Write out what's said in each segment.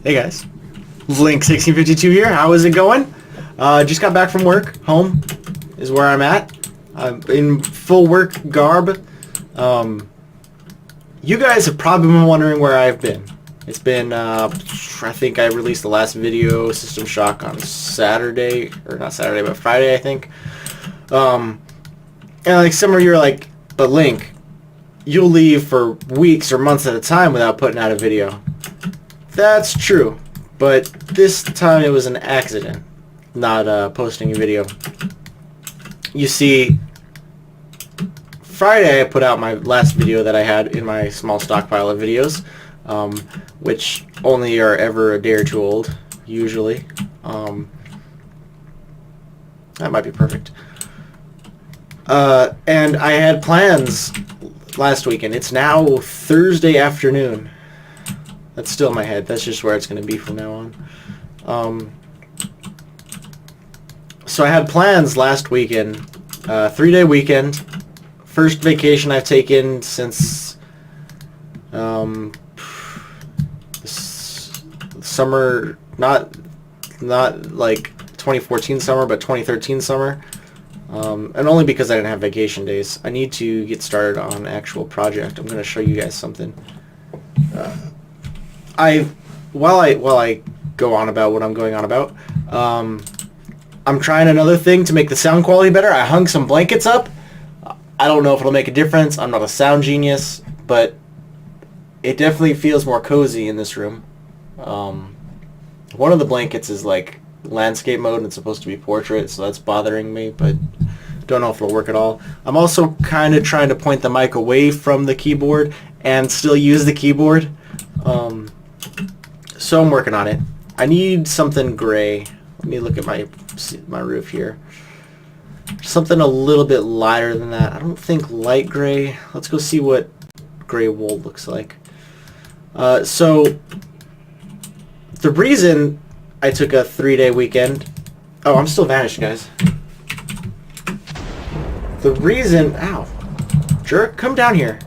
Hey guys, Link1652 here. How is it going? Just got back from work. Home is where I'm at. I'm in full work garb. You guys have probably been wondering where I've been. It's been, I think I released the last video, System Shock, on Saturday, or not Saturday, but Friday, I think. And like some of you are like, but Link, you'll leave for weeks or months at a time without putting out a video. That's true, but this time it was an accident, not posting a video. You see, Friday I put out my last video that I had in my small stockpile of videos, which only are ever a day or two old, usually. That might be perfect. And I had plans last weekend. It's now Thursday afternoon. That's still in my head. That's just where it's going to be from now on. So I had plans last weekend. 3-day weekend. First vacation I've taken since summer, not like 2014 summer, but 2013 summer. And only because I didn't have vacation days. I need to get started on an actual project. I'm going to show you guys something. While I go on about what I'm going on about, I'm trying another thing to make the sound quality better. I hung some blankets up. I don't know if it'll make a difference. I'm not a sound genius, but it definitely feels more cozy in this room. One of the blankets is like landscape mode and it's supposed to be portrait, so that's bothering me, but don't know if it'll work at all. I'm also kind of trying to point the mic away from the keyboard and still use the keyboard. So I'm working on it. I need something gray. Let me look at my roof here. Something a little bit lighter than that. I don't think light gray. Let's go see what gray wool looks like. So the reason I took a 3-day weekend... Oh, I'm still vanished, guys. The reason... Ow. Jerk, come down here.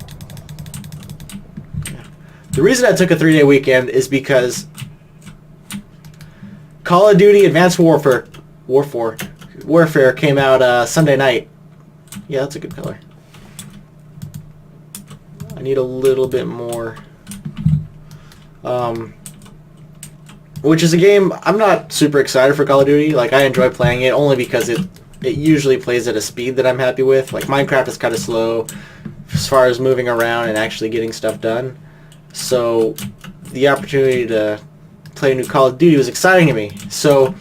The reason I took a 3-day weekend is because Call of Duty Advanced Warfare came out Sunday night. Yeah, that's a good color. I need a little bit more. Which is a game I'm not super excited for Call of Duty. Like, I enjoy playing it only because it usually plays at a speed that I'm happy with. Like, Minecraft is kind of slow as far as moving around and actually getting stuff done. So the opportunity to play a new Call of Duty was exciting to me. So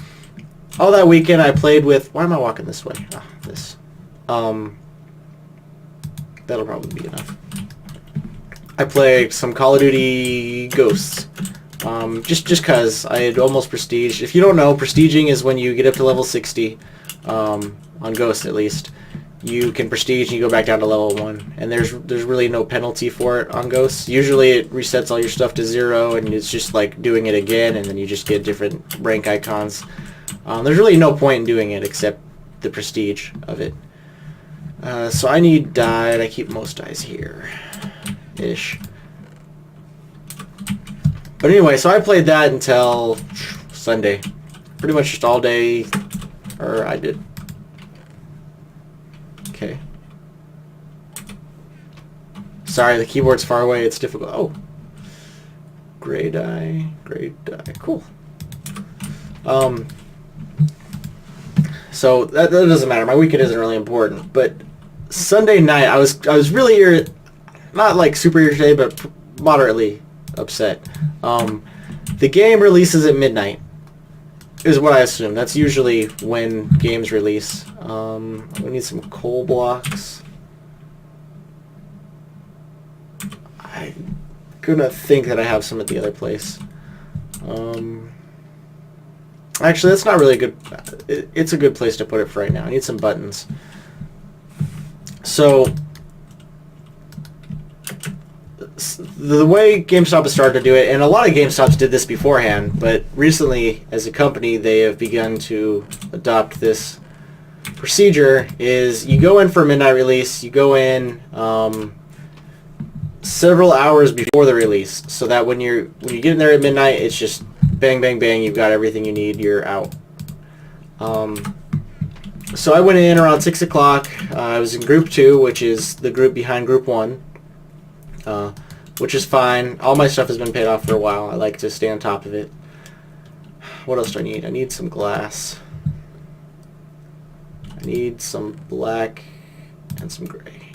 all that weekend I played with... Why am I walking this way? Oh, this. That'll probably be enough. I played some Call of Duty Ghosts. Just because I had almost prestiged. If you don't know, prestiging is when you get up to level 60, on Ghosts at least. You can prestige and you go back down to level 1. And there's really no penalty for it on Ghosts. Usually it resets all your stuff to 0 and it's just like doing it again and then you just get different rank icons. There's really no point in doing it except the prestige of it. So I need dye and I keep most dyes here. Ish. But anyway, so I played that until Sunday. Pretty much just all day. Or I did. Okay. Sorry, the keyboard's far away. It's difficult. Oh. Gray dye. Gray dye. Cool. So that doesn't matter. My weekend isn't really important. But Sunday night, I was really not like super irritated, but moderately upset. The game releases at midnight, is what I assume. That's usually when games release. We need some coal blocks. I'm gonna think that I have some at the other place. Actually, that's not really a good... It's a good place to put it for right now. I need some buttons. So the way GameStop has started to do it, and a lot of GameStops did this beforehand, but recently, as a company, they have begun to adopt this procedure is you go in for a midnight release. You go in several hours before the release, so that when you get in there at midnight, it's just bang, bang, bang. You've got everything you need. You're out. So I went in around 6 o'clock. I was in Group 2, which is the group behind Group 1, which is fine. All my stuff has been paid off for a while. I like to stay on top of it. What else do I need? I need some glass. I need some black and some gray.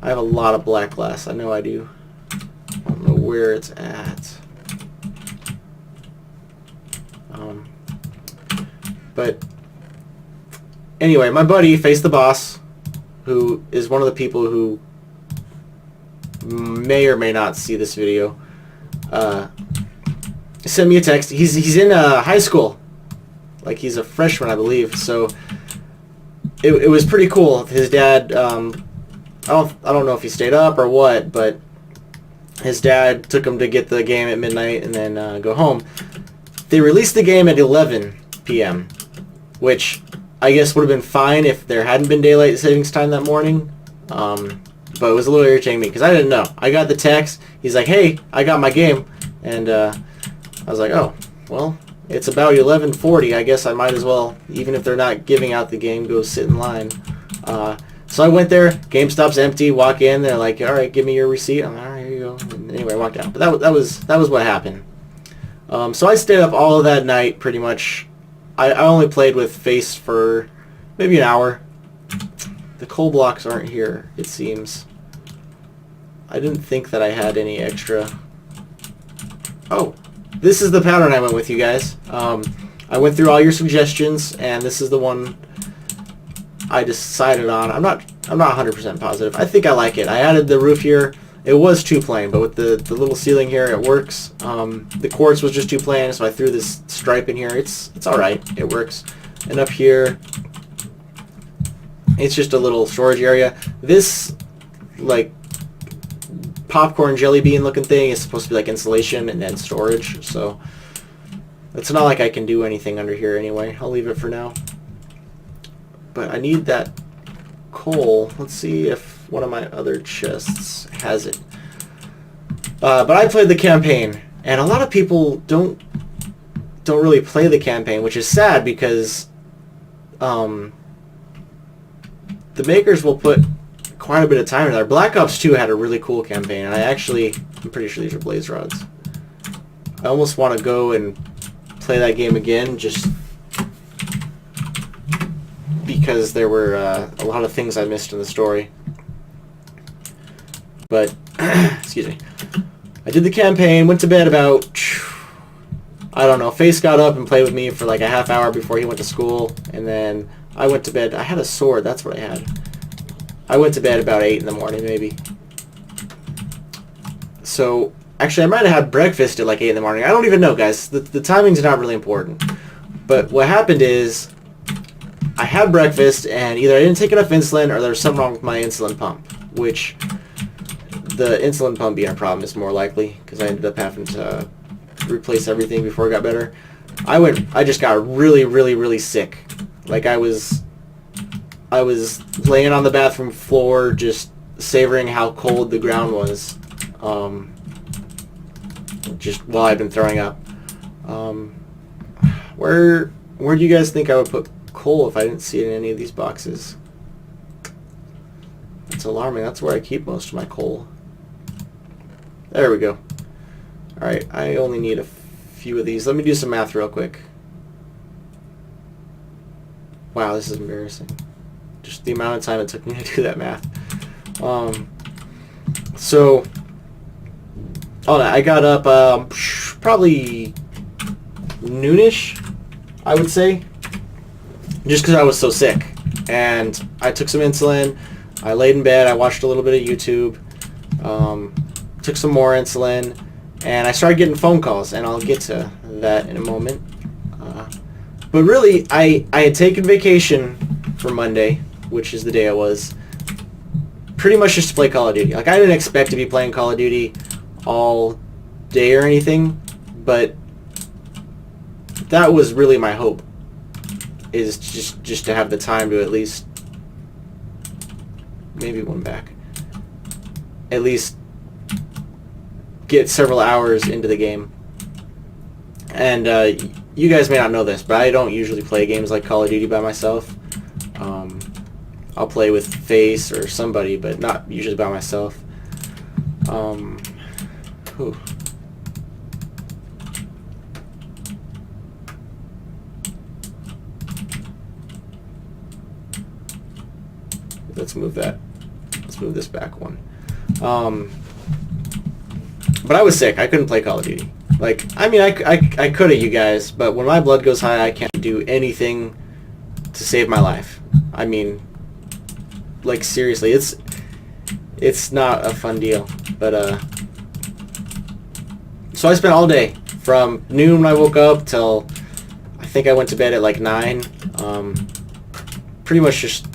I have a lot of black glass. I know I do. I don't know where it's at. But anyway, my buddy, Face the Boss, who is one of the people who may or may not see this video, sent me a text. He's in high school. Like, he's a freshman, I believe. So it was pretty cool. His dad, I don't know if he stayed up or what, but his dad took him to get the game at midnight and then go home. They released the game at 11 p.m., which I guess would have been fine if there hadn't been daylight savings time that morning. But it was a little irritating me because I didn't know. I got the text. He's like, "Hey, I got my game," and I was like, "Oh, well, it's about 11:40. I guess I might as well, even if they're not giving out the game, go sit in line." So I went there. GameStop's empty. Walk in. They're like, "All right, give me your receipt." I'm like, "All right, here you go." And anyway, I walked out. But that was what happened. So I stayed up all of that night, pretty much. I only played with Face for maybe an hour. The coal blocks aren't here, it seems. I didn't think that I had any extra. Oh, this is the pattern I went with, you guys. I went through all your suggestions, and this is the one I decided on. I'm not 100% positive. I think I like it. I added the roof here. It was 2-plane, but with the little ceiling here, it works. The quartz was just 2-plane, so I threw this stripe in here. It's all right. It works. And up here, it's just a little storage area. This, like, popcorn jelly bean looking thing is supposed to be like insulation and then storage. So it's not like I can do anything under here anyway. I'll leave it for now. But I need that coal. Let's see if one of my other chests has it. But I played the campaign, and a lot of people don't really play the campaign, which is sad because the makers will put quite a bit of time in there. Black Ops 2 had a really cool campaign, and I'm pretty sure these are blaze rods. I almost want to go and play that game again, just because there were a lot of things I missed in the story. But, excuse me, I did the campaign, went to bed about, I don't know, Face got up and played with me for like a half hour before he went to school, and then I went to bed. I had a sword, that's what I had. I went to bed about 8 in the morning, maybe. So, actually, I might have had breakfast at like 8 in the morning. I don't even know, guys. The timing's not really important. But what happened is, I had breakfast, and either I didn't take enough insulin, or there was something wrong with my insulin pump, which the insulin pump being a problem is more likely, because I ended up having to replace everything before it got better. I just got really, really, really sick. Like, I was laying on the bathroom floor, just savoring how cold the ground was, just while I'd been throwing up. Where do you guys think I would put coal if I didn't see it in any of these boxes? It's alarming. That's where I keep most of my coal. There we go. Alright, I only need a few of these. Let me do some math real quick. Wow, this is embarrassing. Just the amount of time it took me to do that math. So, I got up probably noonish, I would say, just because I was so sick. And I took some insulin, I laid in bed, I watched a little bit of YouTube, took some more insulin, and I started getting phone calls, and I'll get to that in a moment. But really, I had taken vacation for Monday, which is the day I was, pretty much just to play Call of Duty. Like, I didn't expect to be playing Call of Duty all day or anything, but that was really my hope. is just to have the time to at least, maybe one back, at least get several hours into the game. And you guys may not know this, but I don't usually play games like Call of Duty by myself. I'll play with Face or somebody, but not usually by myself. Whew. Let's move that. Let's move this back one. But I was sick. I couldn't play Call of Duty. Like, I mean, I could have, you guys, but when my blood goes high, I can't do anything to save my life. I mean, like, seriously, it's not a fun deal. But so I spent all day from noon when I woke up till I think I went to bed at like 9. Pretty much just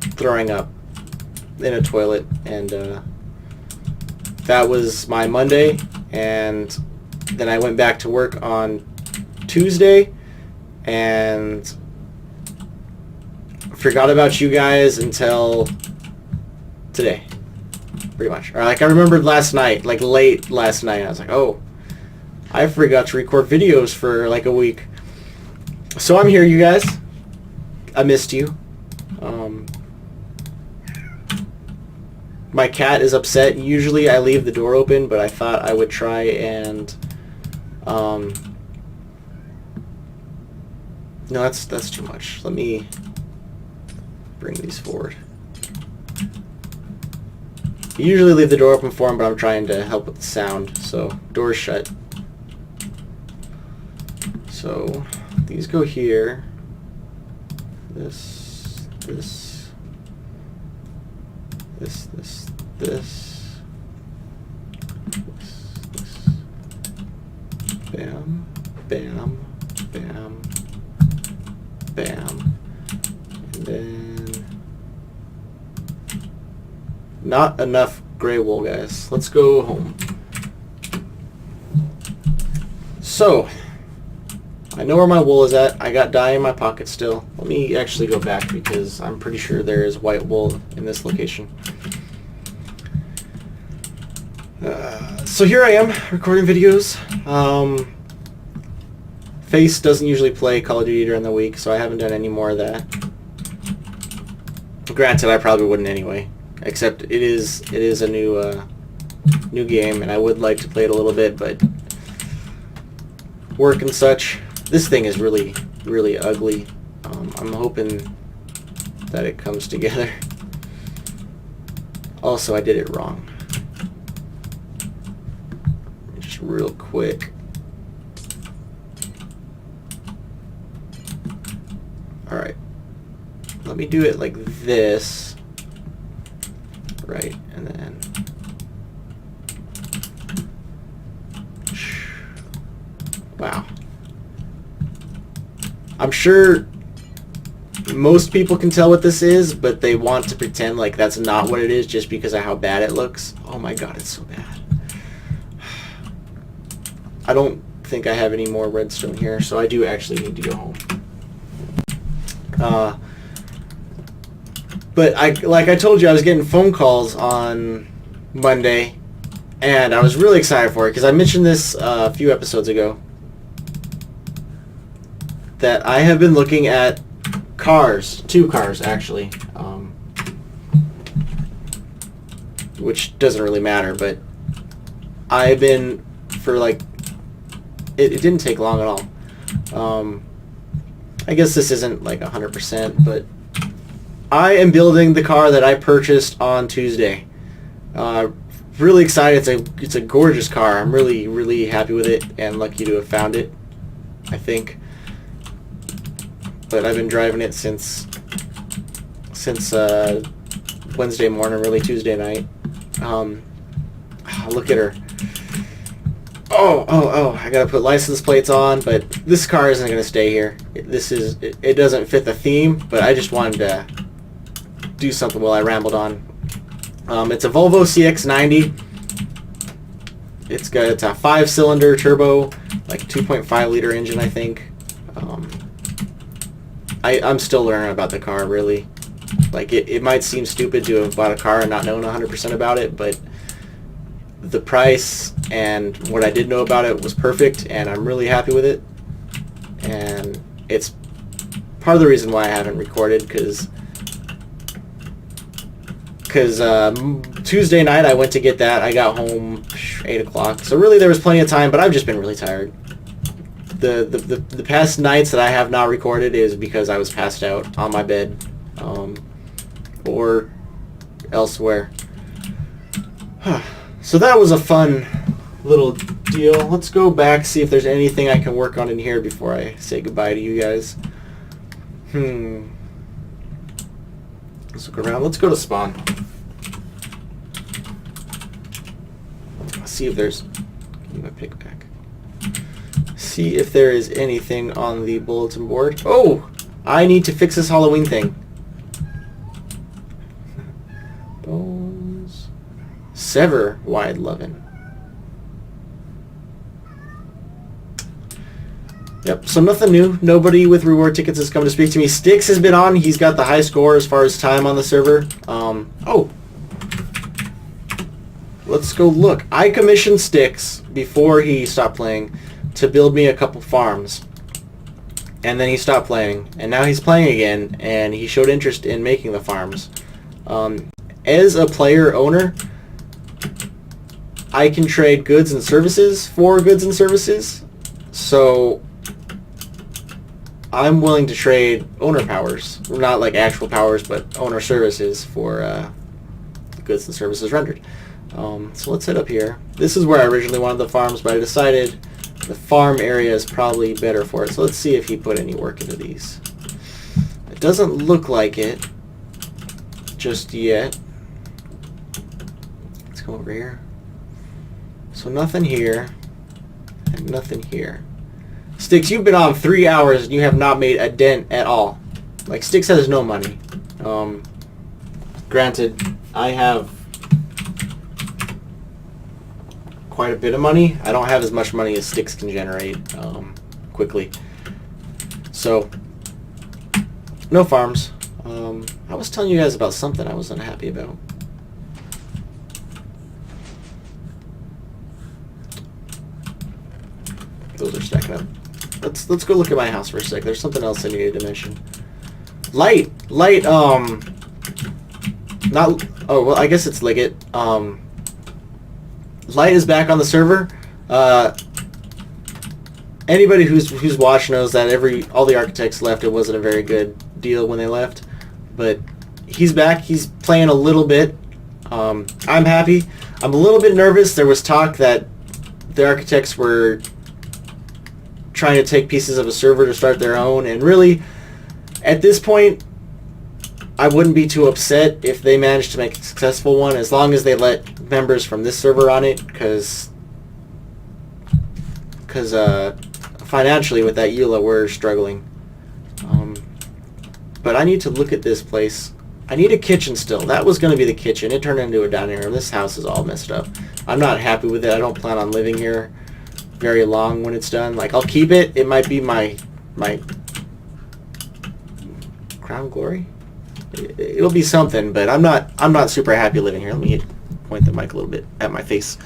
throwing up in a toilet, and that was my Monday. And then I went back to work on Tuesday and forgot about you guys until today, pretty much. Or like, I remembered last night, like late last night, I was like, oh, I forgot to record videos for like a week. So I'm here, you guys. I missed you. My cat is upset. Usually I leave the door open, but I thought I would try and no, that's too much. Let me bring these forward. I usually leave the door open for him, but I'm trying to help with the sound, so door's shut. So these go here. This. Bam, bam, bam, bam. And then not enough gray wool, guys. Let's go home. So I know where my wool is at. I got dye in my pocket still. Let me actually go back because I'm pretty sure there is white wool in this location. So here I am recording videos. Face doesn't usually play Call of Duty during the week, so I haven't done any more of that. Granted, I probably wouldn't anyway. Except it is a new game, and I would like to play it a little bit, but work and such. This thing is really, really ugly. I'm hoping that it comes together. Also, I did it wrong. Just real quick. Alright. Let me do it like this. Right, and then... Wow. I'm sure most people can tell what this is, but they want to pretend like that's not what it is just because of how bad it looks. Oh my god, it's so bad. I don't think I have any more redstone here, so I do actually need to go home. But like I told you, I was getting phone calls on Monday, and I was really excited for it because I mentioned this a few episodes ago. That I have been looking at cars, 2 cars actually, which doesn't really matter, but I've been for like, it didn't take long at all. I guess this isn't like 100%, but I am building the car that I purchased on Tuesday. Really excited. It's a gorgeous car. I'm really, really happy with it and lucky to have found it, I think. But I've been driving it since Wednesday morning, really Tuesday night. Look at her. Oh! I gotta put license plates on, but this car isn't gonna stay here. It doesn't fit the theme, but I just wanted to do something while I rambled on. It's a Volvo CX-90. It's a 5-cylinder turbo, like 2.5 liter engine, I think. I'm still learning about the car, really. Like, it might seem stupid to have bought a car and not known 100% about it, but the price and what I did know about it was perfect, and I'm really happy with it. And it's part of the reason why I haven't recorded, because Tuesday night I went to get that. I got home 8 o'clock. So really there was plenty of time, but I've just been really tired. The past nights that I have not recorded is because I was passed out on my bed or elsewhere. So that was a fun little deal. Let's go back, see if there's anything I can work on in here before I say goodbye to you guys. Let's look around. Let's go to spawn. See if there's... Give me my pick back. See if there is anything on the bulletin board. Oh! I need to fix this Halloween thing. Bones. Sever wide lovin'. Yep, so nothing new. Nobody with reward tickets has come to speak to me. Styx has been on. He's got the high score as far as time on the server. Oh! Let's go look. I commissioned Styx before he stopped playing to build me a couple farms. And then he stopped playing. And now he's playing again, and he showed interest in making the farms. As a player owner, I can trade goods and services for goods and services. So I'm willing to trade owner powers. Not like actual powers, but owner services for goods and services rendered. So let's head up here. This is where I originally wanted the farms, but I decided the farm area is probably better for it. So let's see if he put any work into these. It doesn't look like it just yet. Let's go over here. So nothing here and nothing here. Styx, you've been on 3 hours and you have not made a dent at all. Like, Styx has no money. Granted, I have quite a bit of money. I don't have as much money as Styx can generate quickly. So, no farms. I was telling you guys about something I was unhappy about. Those are stacking up. Let's go look at my house for a sec. There's something else I needed to mention. Light, not. Oh well, I guess it's Liggett. Light is back on the server. Anybody who's watched knows that all the architects left. It wasn't a very good deal when they left, but he's back. He's playing a little bit. I'm happy. I'm a little bit nervous. There was talk that the architects were trying to take pieces of a server to start their own, and really, at this point, I wouldn't be too upset if they managed to make a successful one, as long as they let members from this server on it, because financially with that EULA we're struggling. But I need to look at this place. I need a kitchen still. That was going to be the kitchen. It turned into a dining room. This house is all messed up. I'm not happy with it. I don't plan on living here very long when it's done. Like, I'll keep it. It might be my crown glory. It'll be something, but I'm not super happy living here. Let me point the mic a little bit at my face.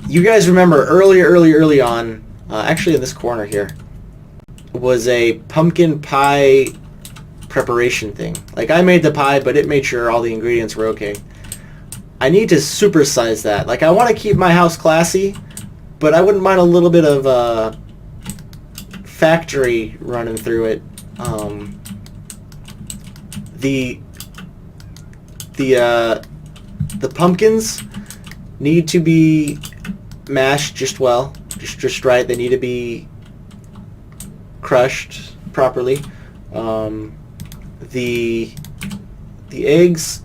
You guys remember early on, actually in this corner here, was a pumpkin pie preparation thing. Like, I made the pie, but it made sure all the ingredients were okay. I need to supersize that. Like, I want to keep my house classy, but I wouldn't mind a little bit of factory running through it. The pumpkins need to be mashed just right. They need to be crushed properly. The eggs,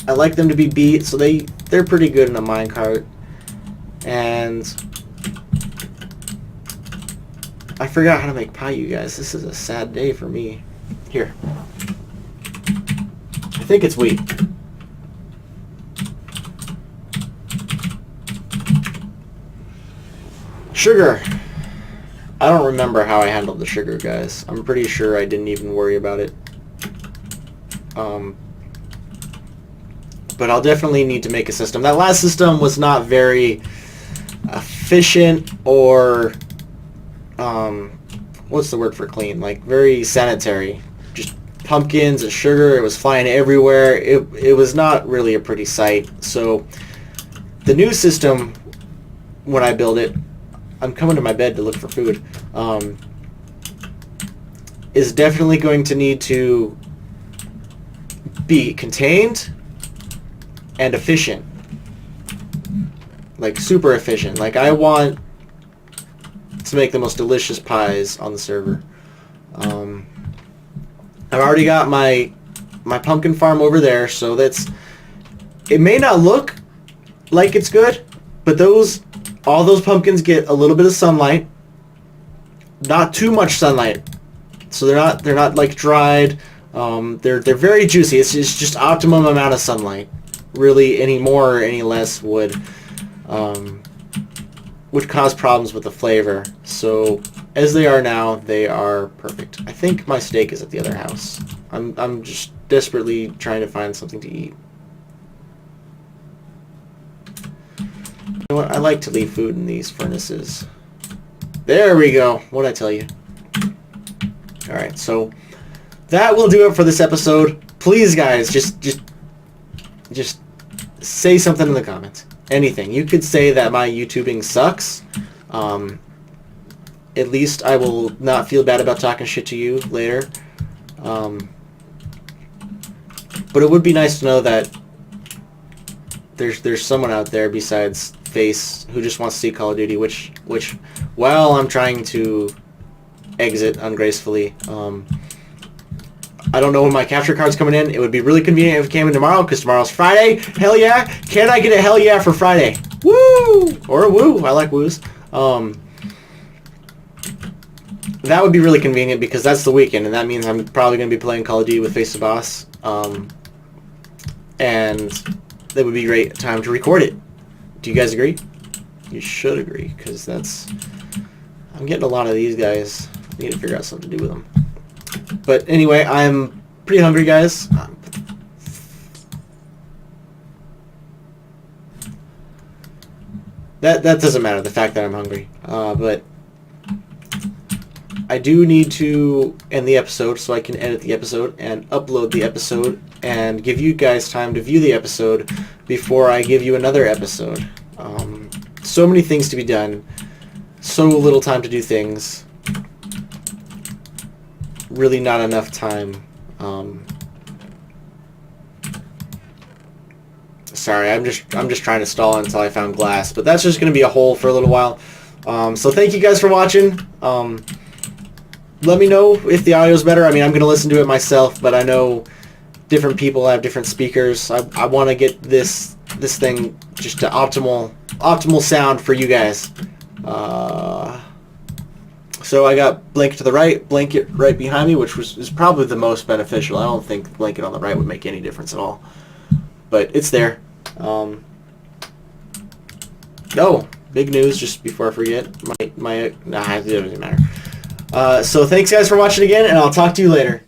I like them to be beat, so they're pretty good in a minecart. And I forgot how to make pie, you guys. This is a sad day for me. Here. I think it's wheat. Sugar. I don't remember how I handled the sugar, guys. I'm pretty sure I didn't even worry about it. But I'll definitely need to make a system. That last system was not very efficient or, what's the word for clean? Like, very sanitary. Just pumpkins and sugar. It was flying everywhere. It was not really a pretty sight. So the new system, when I build it, I'm coming to my bed to look for food, is definitely going to need to be contained and efficient. Like, super efficient. Like, I want to make the most delicious pies on the server. I've already got my pumpkin farm over there, so that's... It may not look like it's good, but all those pumpkins get a little bit of sunlight. Not too much sunlight. So they're not like dried. They're very juicy. It's just optimum amount of sunlight. Really, any more or any less would cause problems with the flavor. So as they are now, they are perfect. I think my steak is at the other house. I'm just desperately trying to find something to eat. You know what? I like to leave food in these furnaces. There we go. What'd I tell you? Alright, so that will do it for this episode. Please, guys, just say something in the comments. Anything. You could say that my YouTubing sucks. At least I will not feel bad about talking shit to you later. But it would be nice to know that there's someone out there besides Face who just wants to see Call of Duty, which while I'm trying to exit ungracefully, I don't know when my capture card's coming in. It would be really convenient if it came in tomorrow, because tomorrow's Friday. Hell yeah! Can I get a hell yeah for Friday? Woo! Or a woo. I like woos. That would be really convenient because that's the weekend, and that means I'm probably going to be playing Call of Duty with Face the Boss. And that would be a great time to record it. Do you guys agree? You should agree, because that's... I'm getting a lot of these guys. I need to figure out something to do with them. But anyway, I'm pretty hungry, guys. That doesn't matter, the fact that I'm hungry. But I do need to end the episode so I can edit the episode and upload the episode and give you guys time to view the episode before I give you another episode. So many things to be done. So little time to do things. Really not enough time. Sorry, I'm just trying to stall until I found glass, but that's just going to be a hole for a little while. So thank you guys for watching. Let me know if the audio's better. I mean, I'm going to listen to it myself, but I know different people have different speakers. I want to get this thing just to optimal sound for you guys. So I got blanket to the right, blanket right behind me, which is probably the most beneficial. I don't think blanket on the right would make any difference at all, but it's there. Oh, big news! Just before I forget, it doesn't matter. So thanks guys for watching again, and I'll talk to you later.